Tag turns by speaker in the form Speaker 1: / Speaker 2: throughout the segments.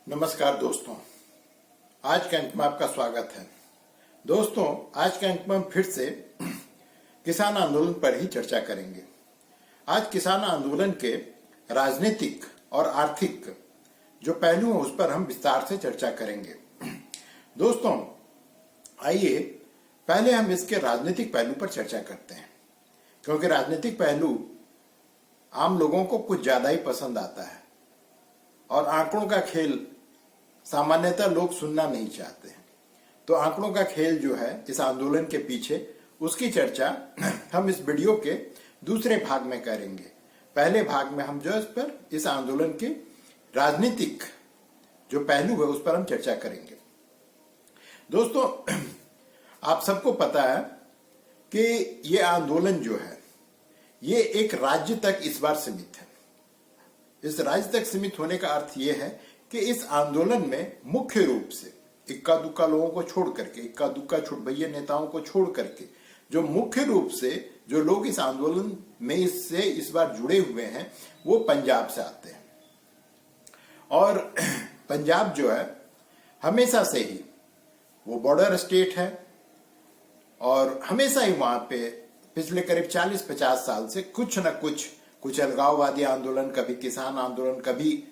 Speaker 1: नमस्कार दोस्तों, आज के अंक में आपका स्वागत है। दोस्तों, आज के अंक में हम फिर से किसान आंदोलन पर ही चर्चा करेंगे। आज किसान आंदोलन के राजनीतिक और आर्थिक जो पहलू हैं उस पर हम विस्तार से चर्चा करेंगे। दोस्तों, आइए पहले हम इसके राजनीतिक पहलू पर चर्चा करते हैं, क्योंकि राजनीतिक पहलू आम लोगों को कुछ ज्यादा ही पसंद आता है और आंकड़ों का खेल सामान्यतः लोग सुनना नहीं चाहते हैं। तो आंकड़ों का खेल जो है इस आंदोलन के पीछे, उसकी चर्चा हम इस वीडियो के दूसरे भाग में करेंगे। पहले भाग में हम जो इस आंदोलन के राजनीतिक जो पहलू है उस पर हम चर्चा करेंगे। दोस्तों, आप सबको पता है कि ये आंदोलन जो है ये एक राज्य तक इस बार सीमित है। इस राज्य तक सीमित होने का अर्थ ये है कि इस आंदोलन में मुख्य रूप से इक्का दुक्का लोगों को छोड़ करके, इक्का दुक्का छुटभैया नेताओं को छोड़ करके, जो मुख्य रूप से जो लोग इस आंदोलन में इससे इस बार जुड़े हुए हैं वो पंजाब से आते हैं। और पंजाब जो है हमेशा से ही वो बॉर्डर स्टेट है और हमेशा ही वहां पे पिछले करीब 40-50 साल से कुछ न कुछ अलगाववादी आंदोलन, कभी किसान आंदोलन, कभी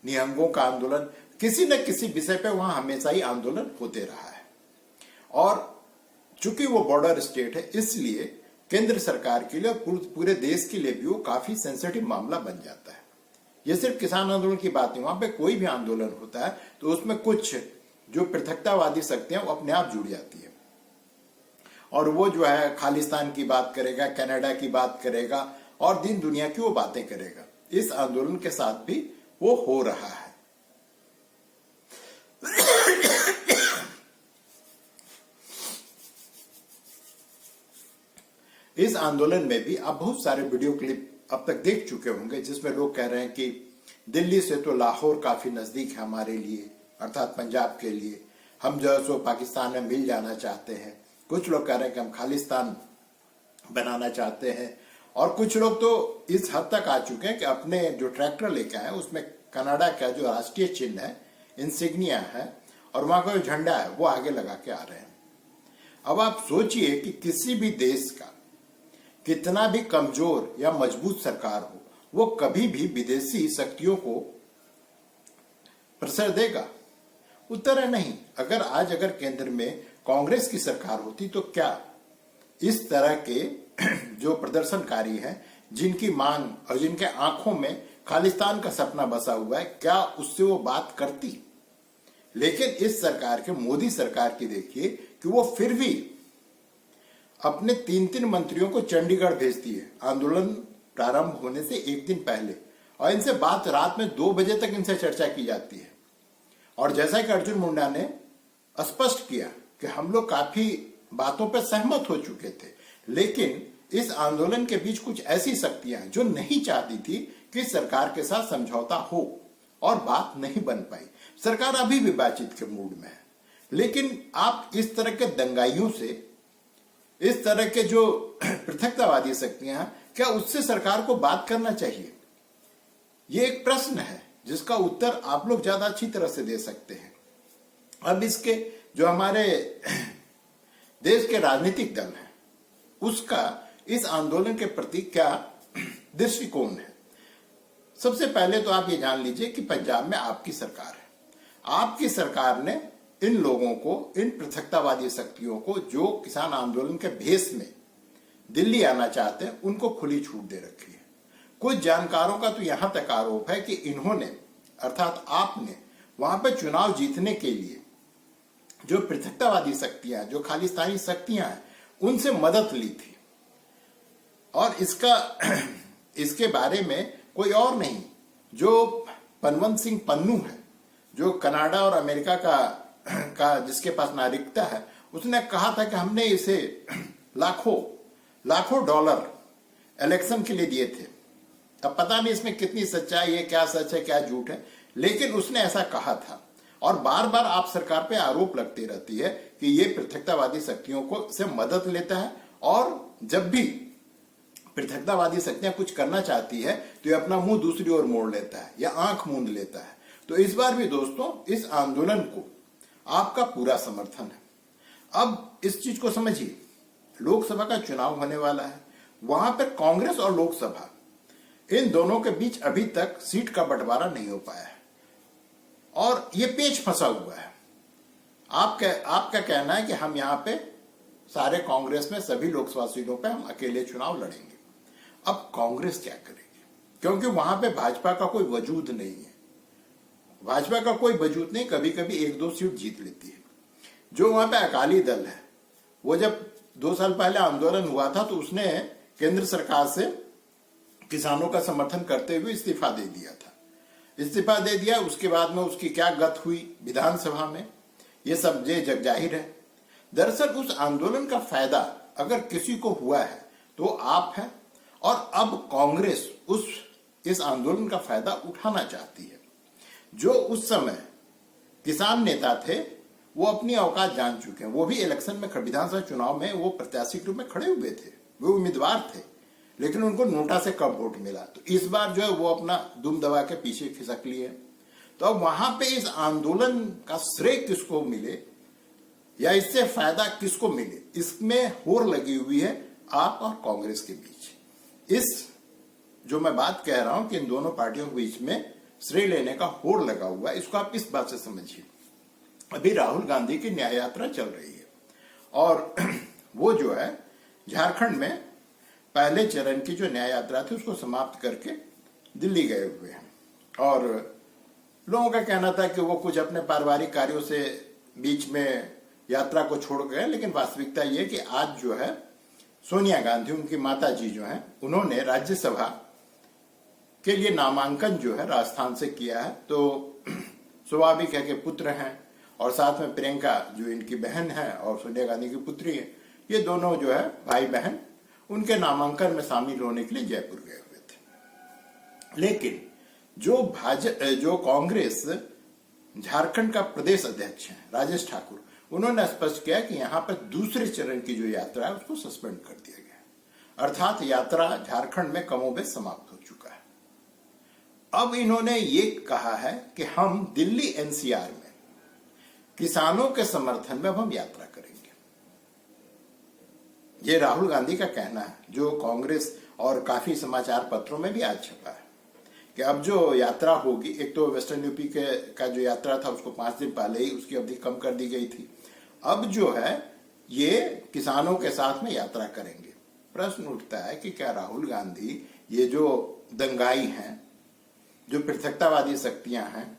Speaker 1: निहंगों का आंदोलन, किसी न किसी विषय पे वहां हमेशा ही आंदोलन होते रहा है। और चूंकि वो बॉर्डर स्टेट है, इसलिए केंद्र सरकार के लिए और पूरे देश के लिए भी वो काफी सेंसिटिव मामला बन जाता है। ये सिर्फ किसान आंदोलन की बात नहीं, वहां पे कोई भी आंदोलन होता है तो उसमें कुछ जो पृथकतावादी शक्तियां वो अपने आप जुड़ जाती है और वो जो है खालिस्तान की बात करेगा, कनाडा की बात करेगा और दिन दुनिया की वो बातें करेगा। इस आंदोलन के साथ भी वो हो रहा है। इस आंदोलन में भी आप बहुत सारे वीडियो क्लिप अब तक देख चुके होंगे जिसमें लोग कह रहे हैं कि दिल्ली से तो लाहौर काफी नजदीक है हमारे लिए, अर्थात पंजाब के लिए, हम जो है सो पाकिस्तान में मिल जाना चाहते हैं। कुछ लोग कह रहे हैं कि हम खालिस्तान बनाना चाहते हैं और कुछ लोग तो इस हद तक आ चुके हैं कि अपने जो ट्रैक्टर लेके आए उसमें कनाडा का जो राष्ट्रीय चिन्ह है, इंसिग्निया है और वहां का जो झंडा है वो आगे लगा के आ रहे हैं। अब आप सोचिए कि किसी भी देश का कितना भी कमजोर या मजबूत सरकार हो, वो कभी भी विदेशी शक्तियों को प्रश्रय देगा? उत्तर है नहीं। अगर केंद्र में कांग्रेस की सरकार होती तो क्या इस तरह के जो प्रदर्शनकारी हैं, जिनकी मांग और जिनके आंखों में खालिस्तान का सपना बसा हुआ है, क्या उससे वो बात करती? लेकिन इस सरकार के, मोदी सरकार की देखिए कि वो फिर भी अपने 3-3 मंत्रियों को चंडीगढ़ भेजती है आंदोलन प्रारंभ होने से एक दिन पहले, और इनसे बात रात में 2 बजे तक इनसे चर्चा की जाती है। और जैसा कि अर्जुन मुंडा ने स्पष्ट किया कि हम लोग काफी बातों पर सहमत हो चुके थे, लेकिन इस आंदोलन के बीच कुछ ऐसी शक्तियां जो नहीं चाहती थी कि सरकार के साथ समझौता हो और बात नहीं बन पाई। सरकार अभी भी बातचीत के मूड में है, लेकिन आप इस तरह के दंगाइयों से, इस तरह के जो पृथकतावादी शक्तियां हैं, क्या उससे सरकार को बात करना चाहिए? ये एक प्रश्न है जिसका उत्तर आप लोग ज्यादा अच्छी तरह से दे सकते हैं। अब इसके जो हमारे देश के राजनीतिक दल हैं उसका इस आंदोलन के प्रति क्या दृष्टिकोण है? सबसे पहले तो आप ये जान लीजिए कि पंजाब में आपकी सरकार है। आपकी सरकार ने इन लोगों को, इन पृथकतावादी शक्तियों को जो किसान आंदोलन के भेष में दिल्ली आना चाहते हैं, उनको खुली छूट दे रखी है। कुछ जानकारों का तो यहां तक आरोप है कि इन्होंने, अर्थात आपने, वहां पर चुनाव जीतने के लिए जो पृथकतावादी शक्तियां, जो खालिस्तानी शक्तियां हैं, उनसे मदद ली थी। और इसके बारे में कोई और नहीं, जो पनवंत सिंह पन्नू है, जो कनाडा और अमेरिका का जिसके पास नागरिकता है, उसने कहा था कि हमने इसे लाखों डॉलर इलेक्शन के लिए दिए थे। अब पता नहीं इसमें कितनी सच्चाई है, क्या सच है क्या झूठ है, लेकिन उसने ऐसा कहा था। और बार बार आप सरकार पे आरोप लगती रहती है कि ये पृथकतावादी शक्तियों को से मदद लेता है, और जब भी पृथकतावादी शक्तियां कुछ करना चाहती है तो ये अपना मुंह दूसरी ओर मोड़ लेता है या आंख मूंद लेता है। तो इस बार भी दोस्तों इस आंदोलन को आपका पूरा समर्थन है। अब इस चीज को समझिए, लोकसभा का चुनाव होने वाला है, वहां पर कांग्रेस और लोकसभा इन दोनों के बीच अभी तक सीट का बंटवारा नहीं हो पाया है और ये पेच फंसा हुआ है। आपका कहना है कि हम यहाँ पे सारे कांग्रेस में सभी लोकसभा सीटों पे हम अकेले चुनाव लड़ेंगे। अब कांग्रेस क्या करेगी, क्योंकि वहां पे भाजपा का कोई वजूद नहीं है। भाजपा का कोई वजूद नहीं, कभी कभी 1-2 सीट जीत लेती है। जो वहां पे अकाली दल है, वो जब 2 साल पहले आंदोलन हुआ था तो उसने केंद्र सरकार से किसानों का समर्थन करते हुए इस्तीफा दे दिया था। इस्तीफा दे दिया, उसके बाद में उसकी क्या गत हुई विधानसभा में, ये सब जग जाहिर है। दरअसल उस आंदोलन का फायदा अगर किसी को हुआ है तो आप हैं, और अब कांग्रेस इस आंदोलन का फायदा उठाना चाहती है। जो उस समय किसान नेता थे वो अपनी औकात जान चुके हैं। वो भी इलेक्शन में, विधानसभा चुनाव में वो प्रत्याशी के रूप में खड़े हुए थे, वो उम्मीदवार थे, लेकिन उनको नोटा से कम वोट मिला। तो इस बार जो है वो अपना दुम दबा के पीछे खिसक लिए। तो अब वहां पे इस आंदोलन का श्रेय किसको मिले या इससे फायदा किसको मिले, इसमें होड़ लगी हुई है आप और कांग्रेस के बीच। इस जो मैं बात कह रहा हूं कि इन दोनों पार्टियों के बीच में श्रेय लेने का होड़ लगा हुआ है, इसको आप इस बात से समझिए। अभी राहुल गांधी की न्याय यात्रा चल रही है और वो जो है झारखंड में पहले चरण की जो न्याय यात्रा थी उसको समाप्त करके दिल्ली गए हुए हैं। और लोगों का कहना था कि वो कुछ अपने पारिवारिक कार्यों से बीच में यात्रा को छोड़ गए, लेकिन वास्तविकता ये कि आज जो है सोनिया गांधी, उनकी माता जी जो है, उन्होंने राज्यसभा के लिए नामांकन जो है राजस्थान से किया है। तो स्वाभाविक है कि पुत्र हैं और साथ में प्रियंका जो इनकी बहन है और सोनिया गांधी की पुत्री है, ये दोनों जो है भाई बहन उनके नामांकन में शामिल होने के लिए जयपुर गए हुए थे। लेकिन जो कांग्रेस झारखंड का प्रदेश अध्यक्ष है राजेश ठाकुर, उन्होंने स्पष्ट किया कि यहां पर दूसरे चरण की जो यात्रा है उसको सस्पेंड कर दिया गया, अर्थात यात्रा झारखंड में कमोबेश समाप्त हो चुका है। अब इन्होंने ये कहा है कि हम दिल्ली एनसीआर में किसानों के समर्थन में अब हम यात्रा करेंगे। ये राहुल गांधी का कहना है, जो कांग्रेस और काफी समाचार पत्रों में भी आज छपा है कि अब जो यात्रा होगी, एक तो वेस्टर्न यूपी का जो यात्रा था उसको 5 दिन पहले ही उसकी अवधि कम कर दी गई थी। अब जो है ये किसानों के साथ में यात्रा करेंगे। प्रश्न उठता है कि क्या राहुल गांधी, ये जो दंगाई हैं, जो पृथकतावादी शक्तियां हैं,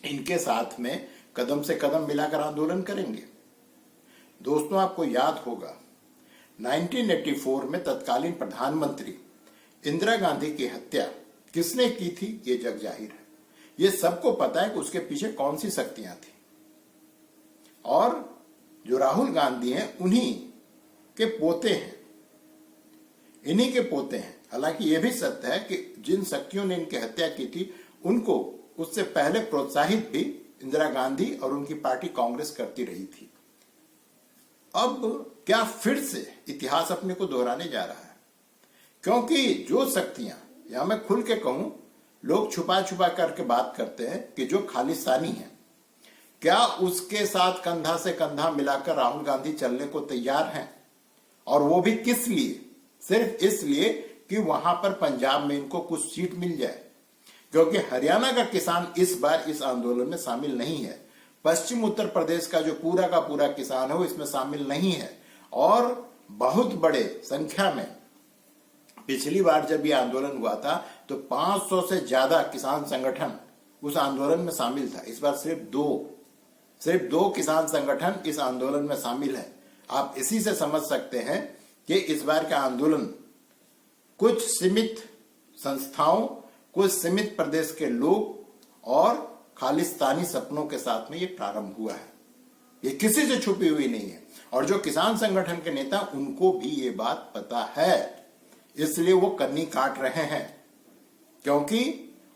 Speaker 1: इनके साथ में कदम से कदम मिलाकर आंदोलन करेंगे? दोस्तों, आपको याद होगा 1984 में तत्कालीन प्रधानमंत्री इंदिरा गांधी की हत्या किसने की थी, ये जग जाहिर है। ये सबको पता है कि उसके पीछे कौन सी शक्तियां थी। और जो राहुल गांधी हैं उन्हीं के पोते हैं, इन्हीं के पोते हैं। हालांकि यह भी सत्य है कि जिन शक्तियों ने इनकी हत्या की थी उनको उससे पहले प्रोत्साहित भी इंदिरा गांधी और उनकी पार्टी कांग्रेस करती रही थी। अब क्या फिर से इतिहास अपने को दोहराने जा रहा है? क्योंकि जो शक्तियां, या मैं खुल के कहूं, लोग छुपा छुपा करके बात करते हैं कि जो खालिस्तानी है, क्या उसके साथ कंधा से कंधा मिलाकर राहुल गांधी चलने को तैयार हैं? और वो भी किस लिए? सिर्फ इसलिए कि वहां पर पंजाब में इनको कुछ सीट मिल जाए, क्योंकि हरियाणा का किसान इस बार इस आंदोलन में शामिल नहीं है। पश्चिम उत्तर प्रदेश का जो पूरा का पूरा किसान है वो इसमें शामिल नहीं है। और बहुत बड़े संख्या में पिछली बार जब ये आंदोलन हुआ था तो 500 से ज्यादा किसान संगठन उस आंदोलन में शामिल था। इस बार सिर्फ दो किसान संगठन इस आंदोलन में शामिल है। आप इसी से समझ सकते हैं कि इस बार का आंदोलन कुछ सीमित संस्थाओं, कुछ सीमित प्रदेश के लोग और खालिस्तानी सपनों के साथ में ये प्रारंभ हुआ है। ये किसी से छुपी हुई नहीं है। और जो किसान संगठन के नेता, उनको भी ये बात पता है, इसलिए वो कन्नी काट रहे हैं, क्योंकि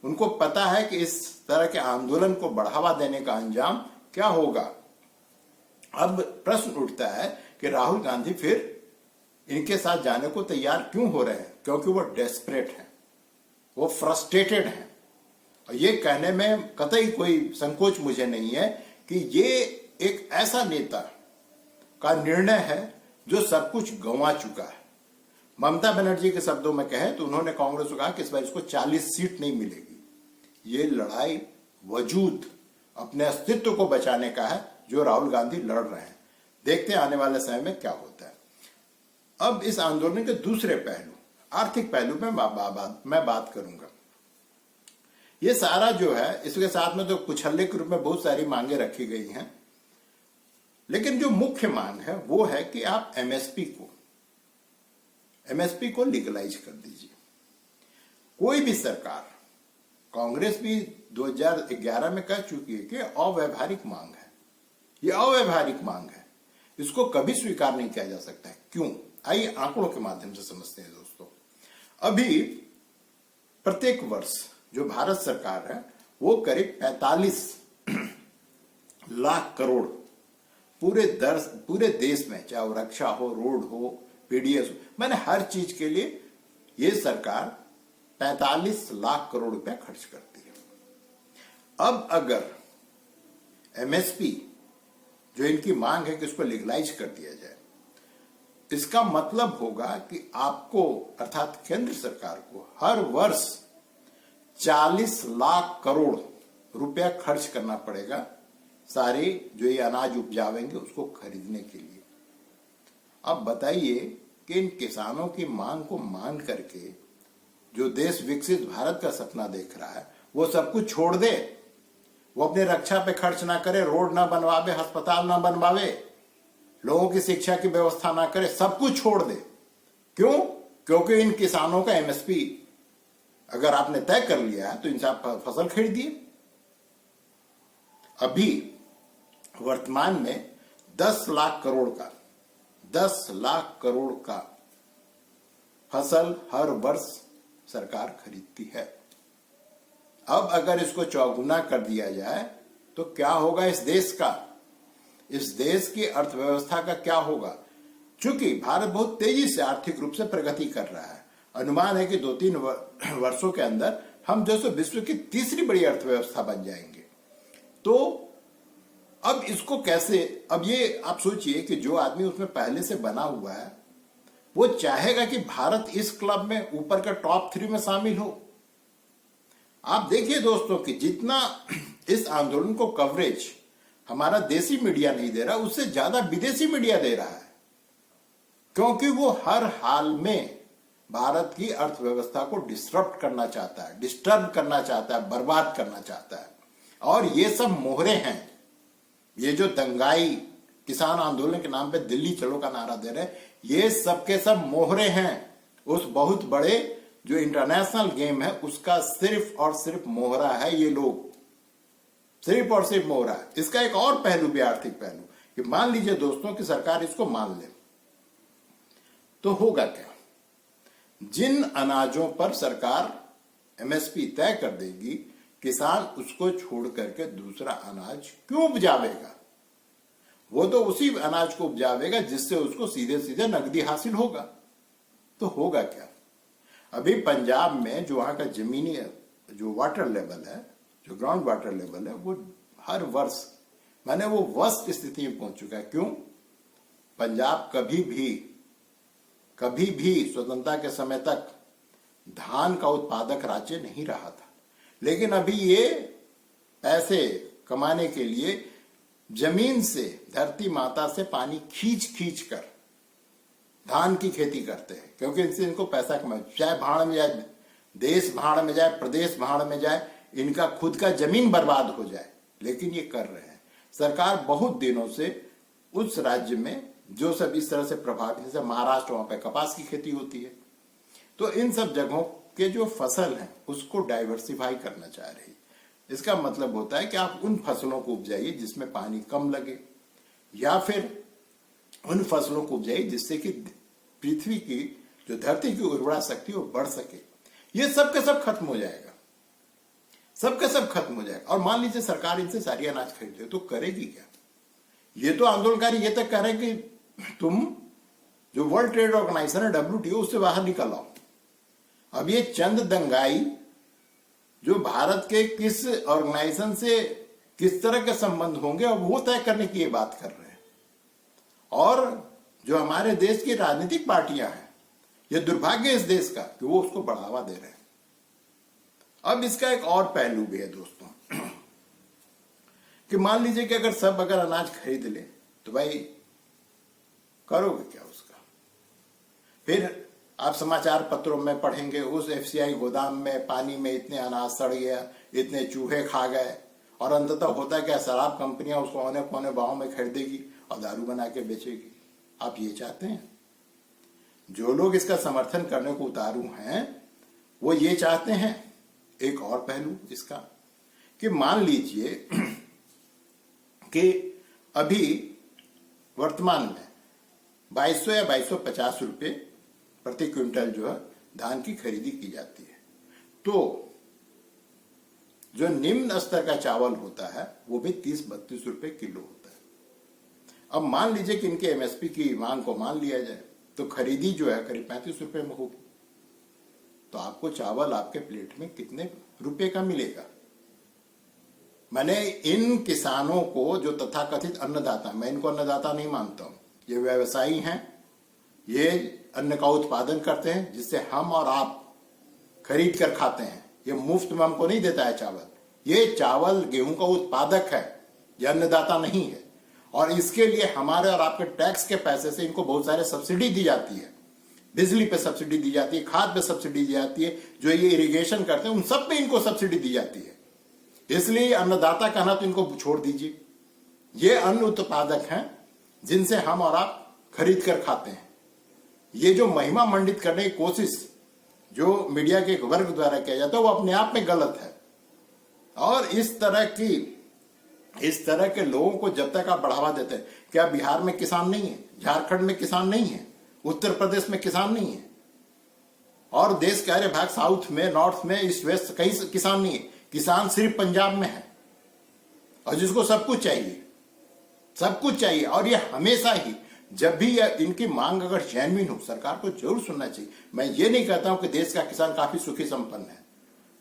Speaker 1: उनको पता है कि इस तरह के आंदोलन को बढ़ावा देने का अंजाम क्या होगा। अब प्रश्न उठता है कि राहुल गांधी फिर इनके साथ जाने को तैयार क्यों हो रहे हैं? क्योंकि वो डेस्परेट हैं, वो फ्रस्ट्रेटेड हैं। और ये कहने में कतई कोई संकोच मुझे नहीं है कि ये एक ऐसा नेता का निर्णय है जो सब कुछ गंवा चुका है। ममता बनर्जी के शब्दों में कहें तो उन्होंने कांग्रेस को कहा कि इस बार इसको 40 सीट नहीं मिलेगी। ये लड़ाई वजूद अपने अस्तित्व को बचाने का है जो राहुल गांधी लड़ रहे हैं। देखते हैं आने वाले समय में क्या होता है। अब इस आंदोलन के दूसरे पहलू, आर्थिक पहलू में मैं बात करूंगा। ये सारा जो है, इसके साथ में तो कुछल्ले के रूप में बहुत सारी मांगे रखी गई हैं, लेकिन जो मुख्य मांग है वो है कि आप एमएसपी को लीगलाइज कर दीजिए। कोई भी सरकार, कांग्रेस भी 2011 में कह चुकी है कि अव्यावहारिक मांग है, ये अव्यावहारिक मांग है, इसको कभी स्वीकार नहीं किया जा सकता है। क्यों? आइए आंकड़ों के माध्यम से समझते हैं दोस्तों। अभी प्रत्येक वर्ष जो भारत सरकार है वो करीब 45 लाख करोड़ पूरे देश में, चाहे वो रक्षा हो, रोड हो, पीडीएस हो, मैंने हर चीज के लिए ये सरकार 45 लाख करोड़ रुपया खर्च करती है। अब अगर एमएसपी जो इनकी मांग है कि इसको लीगलाइज कर दिया जाए, इसका मतलब होगा कि आपको अर्थात केंद्र सरकार को हर वर्ष 40 लाख करोड़ रुपया खर्च करना पड़ेगा सारे जो ये अनाज उपजावेंगे उसको खरीदने के लिए। अब बताइए कि इन किसानों की मांग को मान करके जो देश विकसित भारत का सपना देख रहा है वो सब कुछ छोड़ दे, वो अपने रक्षा पे खर्च ना करे, रोड ना बनवावे, अस्पताल ना बनवावे, लोगों की शिक्षा की व्यवस्था ना करे, सब कुछ छोड़ दे। क्यों? क्योंकि इन किसानों का एमएसपी अगर आपने तय कर लिया है तो इनसे आप फसल खरीदिए। अभी वर्तमान में 10 लाख करोड़ का फसल हर वर्ष सरकार खरीदती है। अब अगर इसको चौगुना कर दिया जाए तो क्या होगा इस देश का, इस देश की अर्थव्यवस्था का क्या होगा? चूंकि भारत बहुत तेजी से आर्थिक रूप से प्रगति कर रहा है, अनुमान है कि 2-3 वर्षों के अंदर हम जैसे विश्व की तीसरी बड़ी अर्थव्यवस्था बन जाएंगे। तो अब इसको कैसे, अब ये आप सोचिए कि जो आदमी उसमें पहले से बना हुआ है वो चाहेगा कि भारत इस क्लब में ऊपर का टॉप 3 में शामिल हो। आप देखिए दोस्तों कि जितना इस आंदोलन को कवरेज हमारा देसी मीडिया नहीं दे रहा, उससे ज्यादा विदेशी मीडिया दे रहा है, क्योंकि वो हर हाल में भारत की अर्थव्यवस्था को डिस्टर्ब करना चाहता है, बर्बाद करना चाहता है। और ये सब मोहरे हैं, ये जो दंगाई किसान आंदोलन के नाम पे दिल्ली चलो का नारा दे रहे हैं, ये सब के सब मोहरे हैं उस बहुत बड़े जो इंटरनेशनल गेम है उसका सिर्फ और सिर्फ मोहरा है। ये लोग सिर्फ और सिर्फ मोहरा है। इसका एक और पहलू भी, आर्थिक पहलू, कि मान लीजिए दोस्तों कि सरकार इसको मान ले तो होगा क्या? जिन अनाजों पर सरकार एमएसपी तय कर देगी, किसान उसको छोड़ करके दूसरा अनाज क्यों उपजावेगा? वो तो उसी अनाज को उपजावेगा जिससे उसको सीधे सीधे नकदी हासिल होगा। तो होगा क्या? अभी पंजाब में जो वहां का जमीनी जो वाटर लेवल है, जो ग्राउंड वाटर लेवल है, वो हर वर्ष माने वो वर्स्ट स्थिति में पहुंच चुका है। क्यों? पंजाब कभी भी स्वतंत्रता के समय तक धान का उत्पादक राज्य नहीं रहा था, लेकिन अभी ये पैसे कमाने के लिए जमीन से, धरती माता से पानी खींच कर धान की खेती करते हैं, क्योंकि इससे इनको पैसा कमाए, चाहे भाड़ में जाए, देश भाड़ में जाए, प्रदेश भाड़ में जाए, इनका खुद का जमीन बर्बाद हो जाए, लेकिन ये कर रहे हैं। सरकार बहुत दिनों से उस राज्य में जो सब इस तरह से प्रभावित, जैसे महाराष्ट्र, वहां पे कपास की खेती होती है, तो इन सब जगहों के जो फसल हैं उसको डाइवर्सिफाई करना चाह रही है। इसका मतलब होता है कि आप उन फसलों को उपजाइए जिसमें पानी कम लगे, या फिर उन फसलों को उपजाइए जिससे कि पृथ्वी की जो धरती की उर्वरा शक्ति वो बढ़ सके। ये सब के सब खत्म हो जाएगा, सबके सब खत्म हो जाएगा। और मान लीजिए सरकार इनसे सारी अनाज खरीद ले तो करेगी क्या? ये तो आंदोलनकारी ये तक कह रहे हैं कि तुम जो वर्ल्ड ट्रेड ऑर्गेनाइजेशन है WTO उससे बाहर निकल आओ। अब ये चंद दंगाई जो भारत के किस ऑर्गेनाइजेशन से किस तरह के संबंध होंगे और वो तय करने की ये बात कर रहे हैं। और जो हमारे देश की राजनीतिक पार्टियां हैं, ये दुर्भाग्य इस देश का कि वो उसको बढ़ावा दे रहे हैं। अब इसका एक और पहलू भी है दोस्तों कि मान लीजिए कि अगर अनाज खरीद ले तो भाई करोगे क्या उसका? फिर आप समाचार पत्रों में पढ़ेंगे उस एफसीआई गोदाम में पानी में इतने अनाज सड़ गया, इतने चूहे खा गए, और अंततः होता क्या, शराब कंपनियां उसको औने पौने भाव में खरीदेगी और दारू बना के बेचेगी। आप ये चाहते हैं? जो लोग इसका समर्थन करने को उतारू हैं वो ये चाहते हैं। एक और पहलू इसका कि मान लीजिए कि अभी वर्तमान में 2200 या 2250 रुपए प्रति क्विंटल जो है धान की खरीदी की जाती है, तो जो निम्न स्तर का चावल होता है वो भी 30-32 रुपए किलो होता है। अब मान लीजिए कि इनके एमएसपी की मांग को मान लिया जाए तो खरीदी जो है करीब 35 रुपए में होगी, तो आपको चावल आपके प्लेट में कितने रुपए का मिलेगा? मैंने इन किसानों को जो तथाकथित अन्नदाता, मैं इनको अन्नदाता नहीं मानता हूं, ये व्यवसायी हैं, ये अन्न का उत्पादन करते हैं जिससे हम और आप खरीद कर खाते हैं। ये मुफ्त में हमको नहीं देता है चावल। ये चावल गेहूं का उत्पादक है, ये अन्नदाता नहीं है। और इसके लिए हमारे और आपके टैक्स के पैसे से इनको बहुत सारे सब्सिडी दी जाती है। बिजली पे सब्सिडी दी जाती है, खाद पे सब्सिडी दी जाती है, जो ये इरिगेशन करते हैं उन सब पे इनको सब्सिडी दी जाती है। इसलिए अन्नदाता कहना तो इनको छोड़ दीजिए। ये अन्न उत्पादक हैं जिनसे हम और आप खरीद कर खाते हैं। ये जो महिमा मंडित करने की कोशिश जो मीडिया के एक वर्ग द्वारा किया जाता है वो अपने आप में गलत है। और इस तरह के लोगों को जब तक आप बढ़ावा देते हैं, क्या बिहार में किसान नहीं है, झारखंड में किसान नहीं है, उत्तर प्रदेश में किसान नहीं है, और देश के अरे भाग साउथ में, नॉर्थ में, ईस्ट वेस्ट कहीं किसान नहीं है। किसान सिर्फ पंजाब में है और जिसको सब कुछ चाहिए। और ये हमेशा ही जब भी इनकी मांग अगर जेन्युइन हो, सरकार को जरूर सुनना चाहिए। मैं ये नहीं कहता हूं कि देश का किसान काफी सुखी संपन्न है,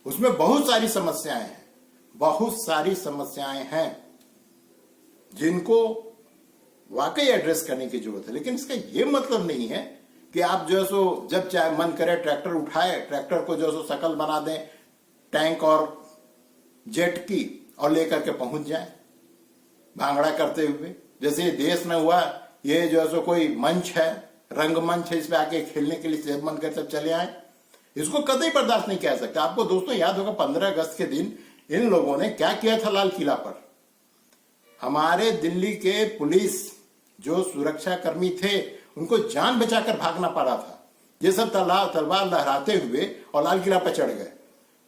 Speaker 1: उसमें बहुत सारी समस्याएं हैं जिनको वाकई एड्रेस करने की जरूरत है। लेकिन इसका ये मतलब नहीं है कि आप जो है सो जब चाहे मन करे ट्रैक्टर उठाए, ट्रैक्टर को जो है सो शकल बना दें टैंक और जेट की और लेकर के पहुंच जाए भांगड़ा करते हुए। जैसे ये देश में हुआ, ये जो है सो कोई मंच है, रंगमंच है, इस पे आके खेलने के लिए मन कर सब चले आए। इसको कतई बर्दाश्त नहीं किया सकता। आपको दोस्तों याद होगा 15 अगस्त के दिन इन लोगों ने क्या किया था लाल किला पर। हमारे दिल्ली के पुलिस जो सुरक्षा कर्मी थे उनको जान बचाकर भागना पड़ा था। ये सब तलवार लहराते हुए और लाल किला पर चढ़ गए,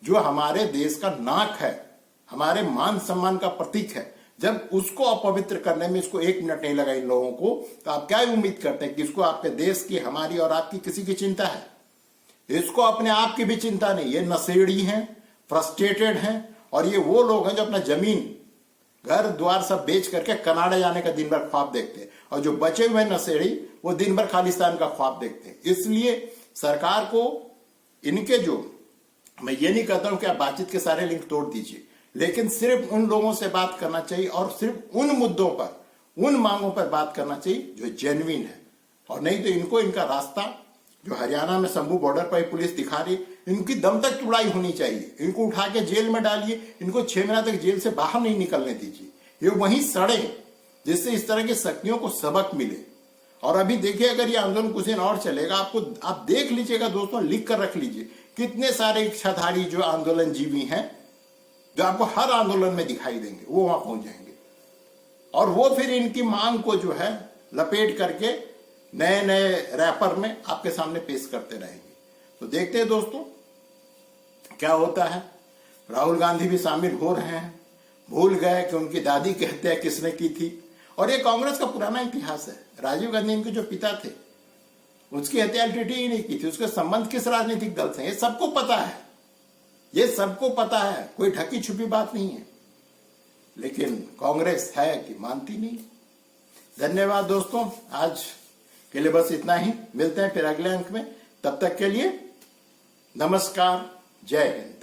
Speaker 1: जो हमारे देश का नाक है, हमारे मान सम्मान का प्रतीक है। जब उसको अपवित्र करने में इसको 1 मिनट नहीं लगा इन लोगों को, तो आप क्या उम्मीद करते हैं कि इसको आपके देश की, हमारी और आपकी किसी की चिंता है? इसको अपने आप की भी चिंता नहीं। ये नशेड़ी हैं, फ्रस्ट्रेटेड हैं, और ये वो लोग हैं जो अपना जमीन, घर द्वार सब बेच करके कनाडा जाने का दिन भर ख्वाब देखते हैं, और जो बचे हुए नशेड़ी वो दिन भर खालिस्तान का ख्वाब देखते हैं। इसलिए सरकार को इनके जो, मैं ये नहीं कहता हूं कि आप बातचीत के सारे लिंक तोड़ दीजिए, लेकिन सिर्फ उन लोगों से बात करना चाहिए और सिर्फ उन मुद्दों पर, उन मांगों पर बात करना चाहिए जो जेन्युइन है। और नहीं तो इनको इनका रास्ता जो हरियाणा में शंभू बॉर्डर पर पुलिस दिखा रही, इनकी दम तक तुड़ाई होनी चाहिए। इनको उठा के जेल में डालिए, इनको 6 महीना तक जेल से बाहर नहीं निकलने दीजिए, ये वहीं सड़े, जिससे इस तरह की शक्तियों को सबक मिले। और अभी देखिए, अगर ये आंदोलन कुछ दिन और चलेगा, आप देख लीजिएगा दोस्तों, लिख कर रख लीजिए, कितने सारे इच्छाधारी जो आंदोलन जीवी हैं जो आपको हर आंदोलन में दिखाई देंगे, वो वहां पहुंच जाएंगे और वो फिर इनकी मांग को जो है लपेट करके नए नए रैपर में आपके सामने पेश करते रहेंगे। तो देखते हैं दोस्तों क्या होता है। राहुल गांधी भी शामिल हो रहे हैं, भूल गए कि उनकी दादी की हत्या किसने की थी। और ये कांग्रेस का पुराना इतिहास है। राजीव गांधी इनके जो पिता थे, उसकी हत्या एलटीटी ही नहीं की थी, उसके संबंध किस राजनीतिक दल से, ये सबको पता है, ये सबको पता है, कोई ढकी छुपी बात नहीं है। लेकिन कांग्रेस है कि मानती नहीं। धन्यवाद दोस्तों, आज के लिए बस इतना ही। मिलते हैं फिर अगले अंक में, तब तक के लिए नमस्कार, जय हिंद।